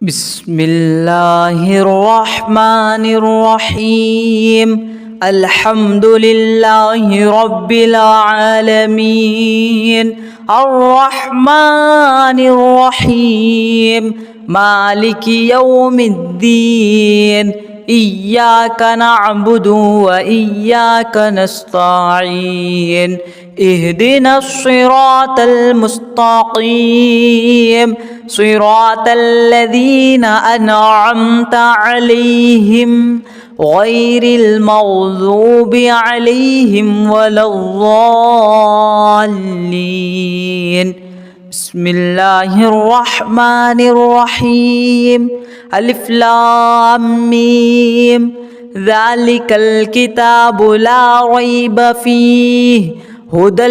بسم الله الرحمن الرحيم. الحمد لله رب العالمين، الرحمن الرحيم، مالك يوم الدين. إياك نعبد وإياك نستعين. اهدنا الصراط المستقيم، صراط الذين أنعمت عليهم غير المغضوب عليهم ولا الضالين. بسم الله الرحمن الرحيم. ألف لام ميم. ذلك الكتاب لا ريب فيه هدى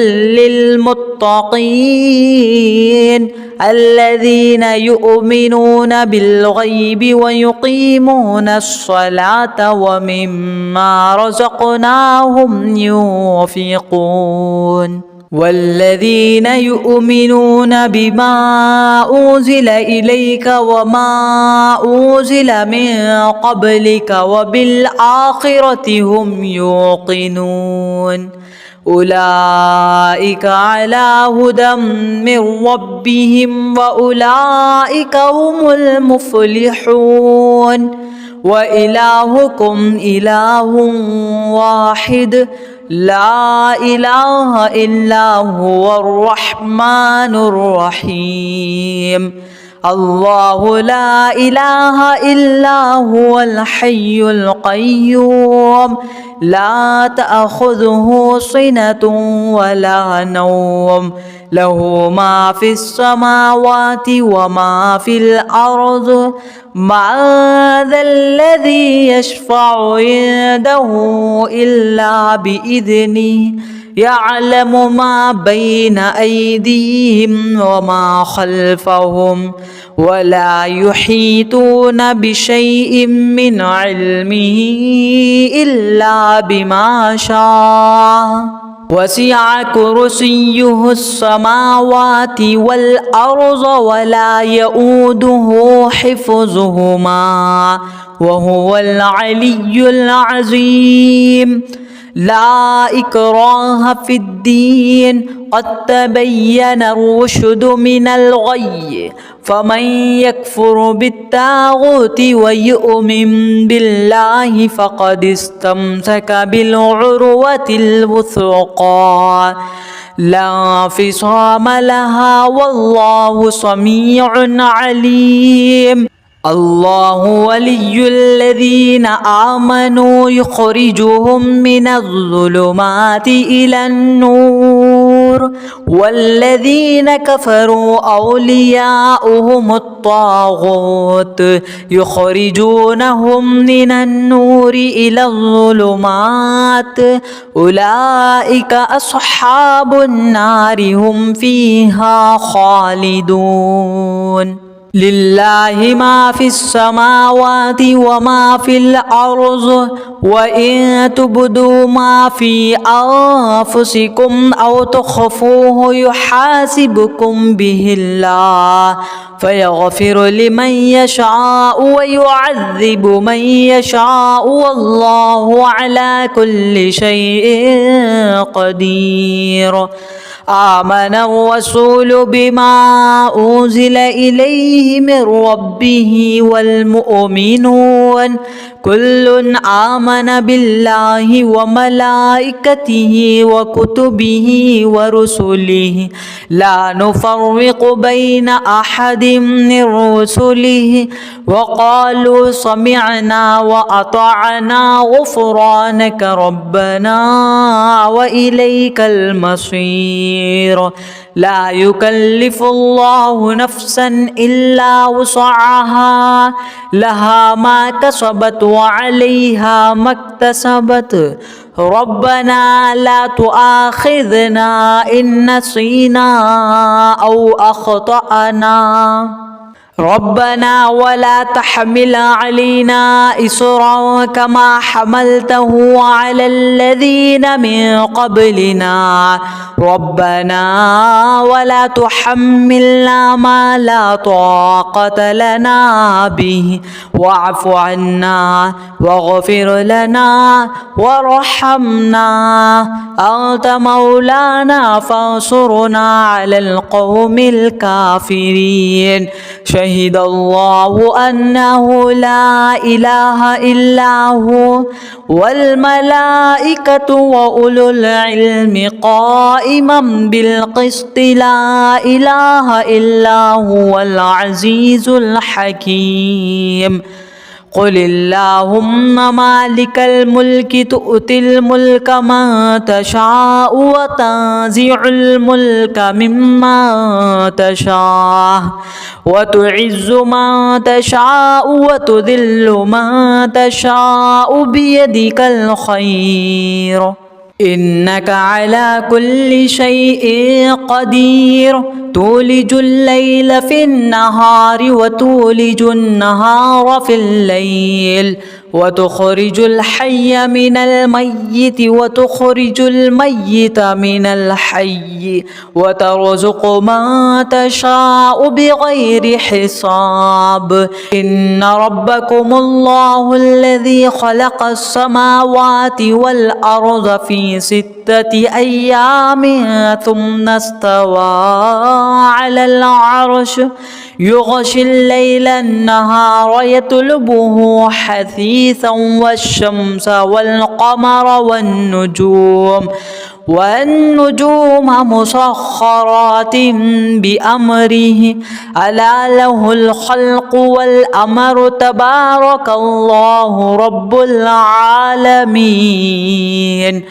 للمتقين الذين يؤمنون بالغيب ويقيمون الصلاة ومما رزقناهم ينفقون والذين يؤمنون بما أنزل إليك وما أنزل من قبلك وبالآخرة هم يوقنون أولئك على هدى من ربهم وأولئك هم المفلحون. وإلهكم إله واحد لا إله إلا هو الرحمن الرحيم. الله لا إله إلا هو الحي القيوم لا تأخذه سنة ولا نوم، له ما في السماوات وما في الأرض. من ذا الذي يشفع عنده إلا بإذنه، يعلم ما بين أيديهم وما خلفهم ولا يحيطون بشيء من علمه إلا بما شاء. وسع كرسيه السماوات والأرض ولا يؤوده حفظهما وهو العلي العظيم. لا إكراه في الدين، قد تبين الرشد من الغي، فمن يكفر بالطاغوت ويؤمن بالله فقد استمسك بالعروة الوثقى لا انفصام لها والله سميع عليم. الله ولي الذين آمنوا يخرجهم من الظلمات إلى النور، والذين كفروا أولياؤهم الطاغوت يخرجونهم من النور إلى الظلمات. أولئك أصحاب النار هم فيها خالدون. لله ما في السماوات وما في الأرض، وإن تبدوا ما في أنفسكم أو تخفوه يحاسبكم به الله فيغفر لمن يشاء ويعذب من يشاء والله على كل شيء قدير. آمن الرسول بما أنزل إليه من ربه والمؤمنون كل آمن بالله وملائكته وكتبه ورسله لا نفرق بين أحد من رسله وقالوا سمعنا وأطعنا غفرانك ربنا وإليك المصير. لا يكلف الله نفسا إلا وسعها، لها ما كسبت وعليها ما اكتسبت. ربنا لا تؤاخذنا إن نسينا أو أخطأنا. ربنا ولا تحمل علينا إصرا كما حملته على الذين من قبلنا ربنا ولا تحملنا ما لا طاقة لنا به واعف عنا واغفر لنا وارحمنا أنت مولانا فانصرنا على القوم الكافرين شهد الله أنه لا إله إلا هو والملائكة وأولو العلم قائما بالقسط لا إله إلا هو العزيز الحكيم قل اللهم مالك الملك تؤتي الملك من تشاء وتنزع الملك ممن تشاء وتعز من تشاء وتذل من تشاء بيدك الخير إنك على كل شيء قدير تولج الليل في النهار وتولج النهار في الليل وتخرج الحي من الميت وتخرج الميت من الحي وترزق من تشاء بغير حساب إن ربكم الله الذي خلق السماوات والأرض في 6 أيام ثم استوى على العرش يغشي الليل النهار يطلبه حثيثا والشمس والقمر والنجوم مسخرات بأمره ألا له الخلق والأمر تبارك الله رب العالمين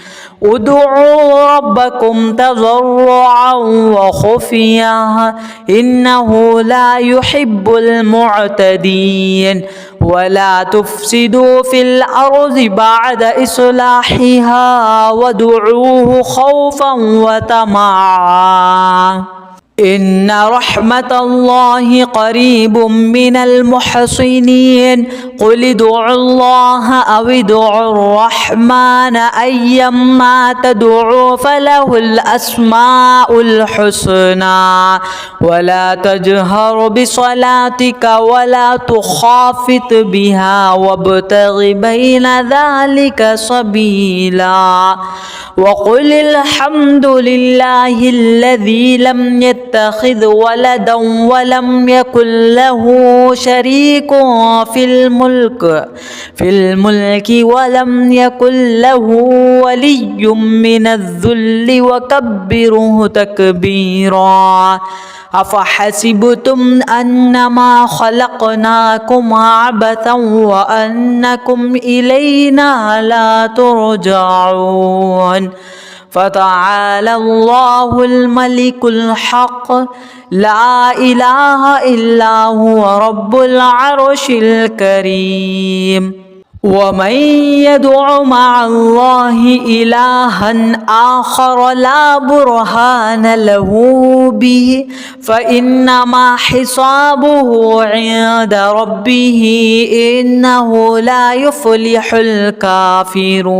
ادعوا ربكم تضرعا وخفيا إنه لا يحب المعتدين ولا تفسدوا في الأرض بعد إصلاحها وادعوه خوفا وطمعا إن رحمة الله قريب من المحسنين قل ادعوا الله أو ادعوا الرحمن أيما تدعوا فله الأسماء الحسنى ولا تجهر بصلاتك ولا تخافت بها وابتغ بين ذلك سبيلا وقل الحمد لله الذي لم يتخذ ولدا ولم يكن له شريك في الملك ولم يكن له ولي من الذل وكبره تكبيرا أفحسبتم أنما خلقناكم عبثا وأنكم إلينا لا ترجعون فتعالى الله الملك الحق لا إله إلا هو رب العرش الكريم ومن يدع مع الله إلها آخر لا برهان له به فإنما حسابه عند ربه إنه لا يفلح الكافرون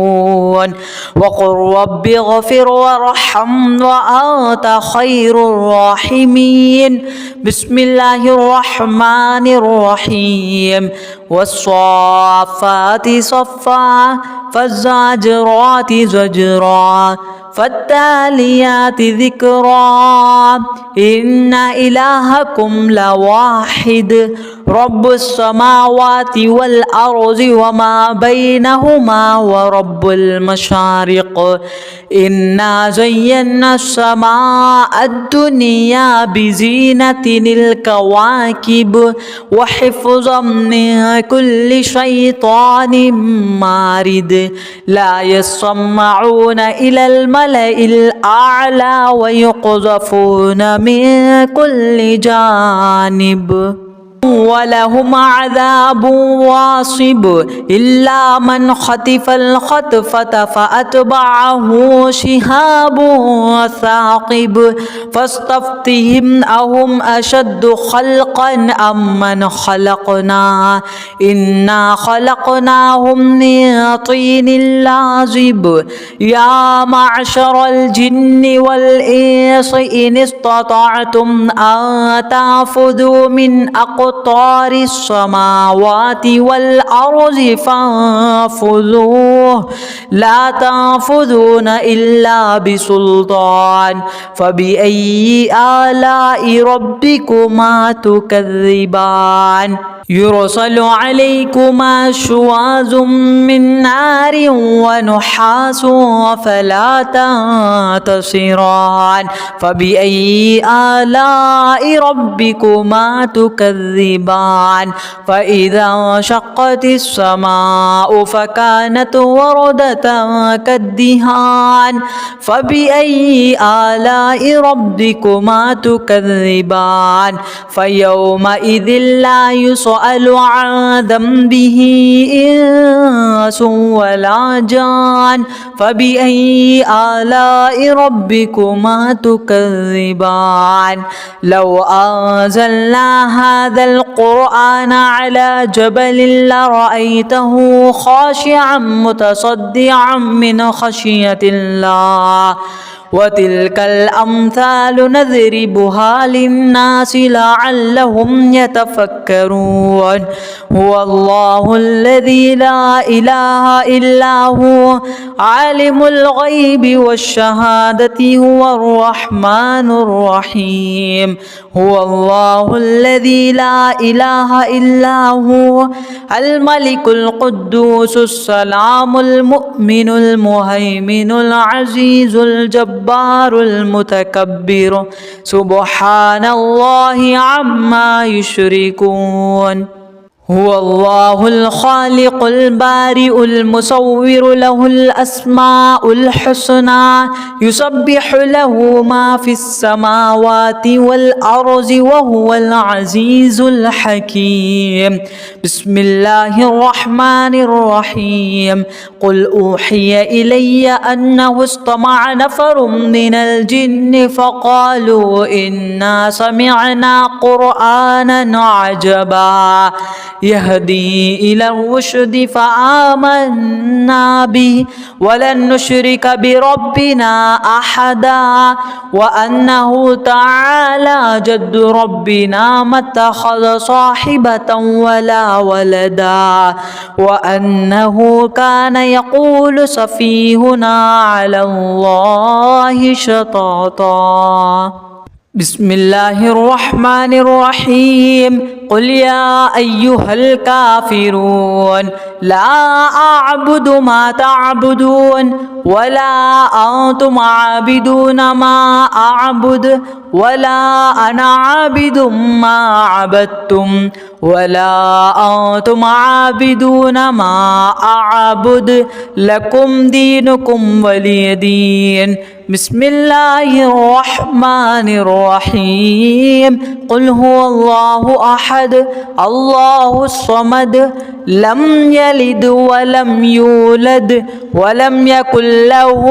وقل رب اغفر وارحم وأنت خير الراحمين بسم الله الرحمن الرحيم والصافات صفا فالزاجرات زجرا فالتاليات ذكرا إن إلهكم لواحد رب السماوات والأرض وما بينهما ورب المشارق إنا زينا السماء الدنيا بزينة الكواكب وحفظا من كل شيطان مارد لا يسمعون إلى الملأ الأعلى ويقذفون من كل جانب ولهم عذاب واصب إلا من خطف الخطفة فأتبعه شهاب ثاقب فاستفتهم أهم أشد خلقا أم من خلقنا إنا خلقناهم من طين لازب يا معشر الجن والإنس إن استطعتم أن تنفذوا من أقطار السماوات والأرض فانفذوه لا تنفذون إلا بسلطان فبأي آلاء ربكما تكذبان يرسل عليكما شواظ من نار ونحاس فلا تنتصران فبأي آلاء ربكما تكذبان فإذا انشقت السماء فكانت وردة كالدهان فبأي آلاء ربكما تكذبان فيومئذ لا يسأل عن ذنبه إنس ولا جان فبأي آلاء ربكما تكذبان لو أنزلنا هذا القرآن على جبل لرأيته خاشعا متصدعا من خشية الله وتلك الأمثال نضربها للناس لعلهم يتفكرون هو الله الذي لا إله إلا هو عالم الغيب والشهادة هو الرحمن الرحيم هو الله الذي لا إله إلا هو الملك القدوس السلام المؤمن المهيمن العزيز الجبار المتكبر سبحان الله عما يشركون هو الله الخالق البارئ المصور له الأسماء الحسنى يسبح له ما في السماوات والأرض وهو العزيز الحكيم بسم الله الرحمن الرحيم قل أوحي إلي أنه استمع نفر من الجن فقالوا إنا سمعنا قرآنا عجبا يهدي إلى الرشد فآمنا به ولن نشرك بربنا أحدا وأنه تعالى جد ربنا ما اتخذ صاحبة ولا ولدا وأنه كان يقول سفيهنا على الله شططا بسم الله الرحمن الرحيم قل يا أيها الكافرون لا أعبد ما تعبدون ولا أنتم عابدون ما أعبد ولا أنا عابد ما عبدتم ولا أنتم عابدون ما أعبد لكم دينكم ولي دين بسم الله الرحمن الرحيم قل هو الله أحد الله الصمد لم يلد ولم يولد ولم يكن له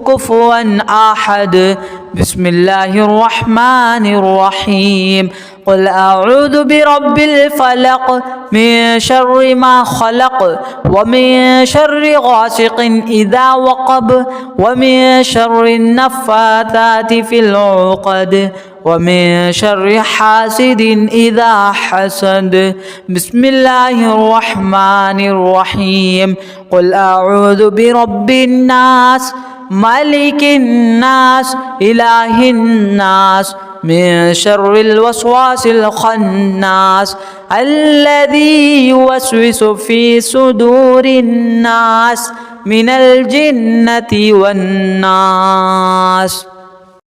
كفوا أحد بسم الله الرحمن الرحيم قل أعوذ برب الفلق من شر ما خلق ومن شر غاسق إذا وقب ومن شر النفاثات في العقد ومن شر حاسد إذا حسد بسم الله الرحمن الرحيم قل أعوذ برب الناس ملك الناس إله الناس من شر الوسواس الخناس الذي يوسوس في صدور الناس من الجنة والناس